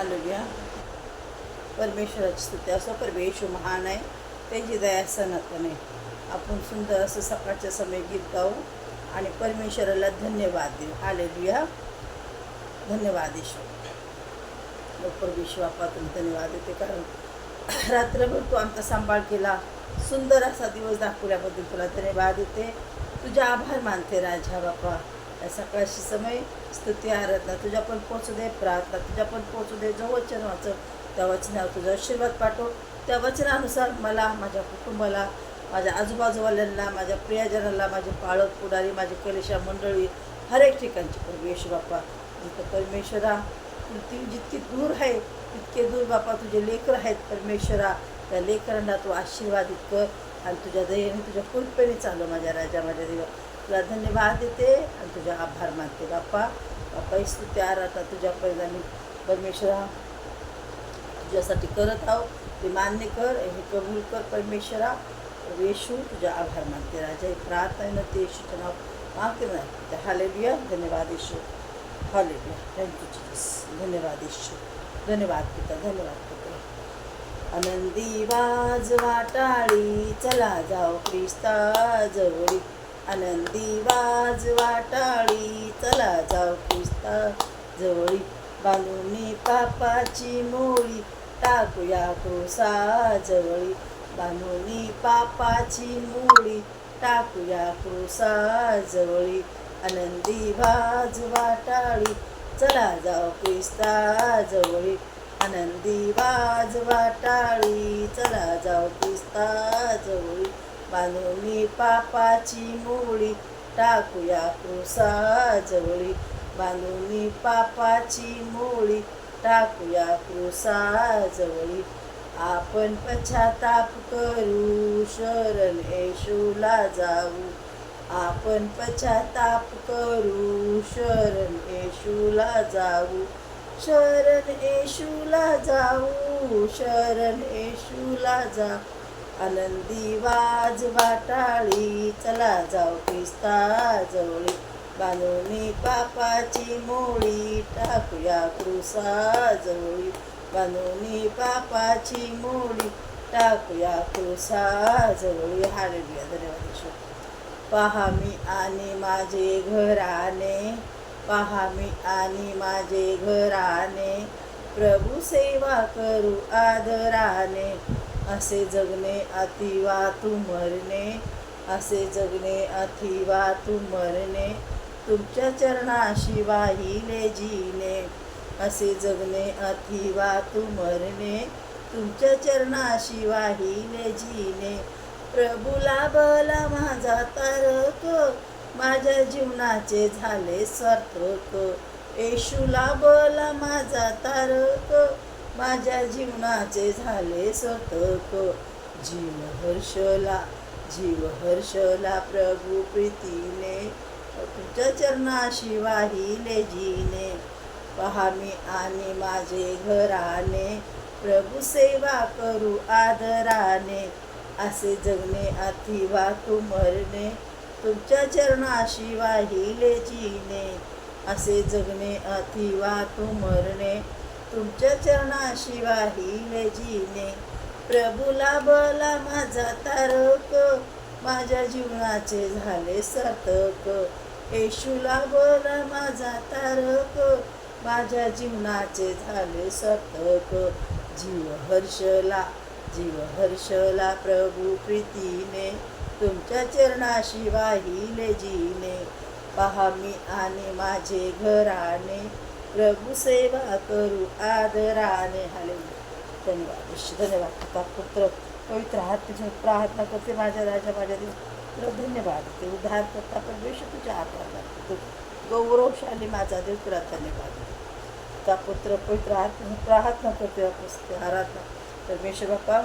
Hallelujah. परमेश्वराची स्तुती असो. परमेश्वर महान आहे, त्याची दया सनातन आहे. आपण सुंदर असं सकाळच्या समय गीत गाऊ आणि परमेश्वराला धन्यवाद देऊ. हालेलुया. धन्यवाद ईश्वर. परमेश्वर बाप्पा तुला धन्यवाद देते, कारण रात्रभर तू आमचा सांभाळ केला, सुंदर असा दिवस दाखवल्याबद्दल तुला धन्यवाद देते. तुझ्या आभार मानते राजा बाप्पा. या सकाळची समय स्तुती आराधना तुझ्या पण पोचू दे, प्रार्थना तुझ्या पण पोचू दे. जो वचन वाचव त्या वचनावर तुझा आशीर्वाद पाठव. त्या वचनानुसार मला, माझ्या कुटुंबाला, माझ्या आजूबाजूवाल्यांना, माझ्या प्रियजनांना, माझे पाळक पुढारी, माझी कलेशा मंडळी, हर एक ठिकाणची परमेश्वर बाप्पा, जिथं परमेश्वरा ती जितकी दूर आहे तितके दूर बाप्पा तुझे लेकर आहेत परमेश्वरा. त्या लेकरांना तू आशीर्वादित कर आणि तुझ्या दयेने, तुझ्या कृपेने चालू माझ्या राजा, माझ्या देवा. तुला धन्यवाद देते आणि तुझा आभार मानते बाप्पा. बाप्पा ही स्तुती आराधना तुझ्यापर्यंत आम्ही परमेश्वरा तुझ्यासाठी करत आहो. ते मान्य कर, हे कबूल कर परमेश्वरा. येशू तुझा आभार मानते राजा. हे प्रार्थना ते येशूचं नाव मागते नाही. हालेलुया. धन्यवाद येशू. हालेलुया. Thank you Jesus. धन्यवाद येशू. धन्यवाद पिता. धन्यवाद पिता. आनंदी वाजवा टाळी, चला जाओ ख्रिस्ता जवळी. आनंदी वाजवा टाळी, चला जाओ ख्रिस्ता जवळी. बांधूनी पापाची मोळी, टाकूया क्रूसा जवळी. बांधूनी पापाची मोळी, टाकूया क्रूसा जवळी. आनंदी वाजवा टाळी, चला जाओ ख्रिस्ता जवळी. आनंदी वाजवा टाळी, चला जाओ ख्रिस्ता जवळी. बांधूनी पापाची मोळी, टाकूया क्रूसा जवळी. बांधूनी पापाची मोळी, टाकूया क्रूसा जवळी. आपण पश्चाताप करू, शरण येशूला जाऊ. आपण पश्चाताप करू, शरण येशूला जाऊ. शरण येशूला जाऊ, शरण येशूला जाऊ. आनंदी वाजवा टाळी, चला जाऊ ख्रिस्ता जवळी. बांधूनी पापाची मोळी, टाकूया क्रूसा जवळी. बांधूनी पापाची मोळी, टाकूया क्रूसा जवळी. हालेलुया. धन्यवाद ईश्वर. पहा मी आणि माझे घराने, पहा मी आणि माझे घराने, प्रभू सेवा करू आदराने. असे जगणे अतिवा तू मरणे, असे जगणे अतिवा तू मरणे. तुमच्या चरणाशी वाहिले जीने, असे जगणे अतिवा तू मरणे. तुमच्या चरणाशी वाहिले जीने. प्रभूला बला माझा तारक, माझ्या जीवनाचे झाले सार्थक. येशूला बला माझा तारक, माझ्या जीवनाचे झाले सार्थक. जीव हर्षला, जीव हर्षला प्रभू प्रीतीने. तुझ्या चरणाशी वाहिले जीने. पहा मी आणि माझे घराने, प्रभू सेवा करू आदराने. असे जगणे अतिवा तू मरणे, तुमच्या चरणाशी वाहिले जीने. असे जगणे अतिवा तू मरणे, तुमच्या चरणाशी वाहिले जीने. प्रभूला बला माझा तारक, माझ्या जीवनाचे झाले सार्थक. येशूला बला माझा तारक, माझ्या जीवनाचे झाले सार्थक. जीव हर्षला, जीव हर्षला प्रभू प्रीतीने. तुमच्या चरणाशी वाहिले जीने. पहा मी आणि माझे घराने, प्रभू सेवा करू आदराने. हालेलुया. धन्यवाद. धन्यवाद पिता, पुत्र, पवित्र हात तुझ्या प्रार्थना करते माझ्या राजा, माझ्या देव. तुला धन्यवाद ते उद्धार करता परमेश्वर तुझ्या आभार. गौरवशाली माझा देव, तुला धन्यवाद. त्या पुत्र पवित्र हात प्रार्थना करते आराधना परमेश्वर बाप्पा.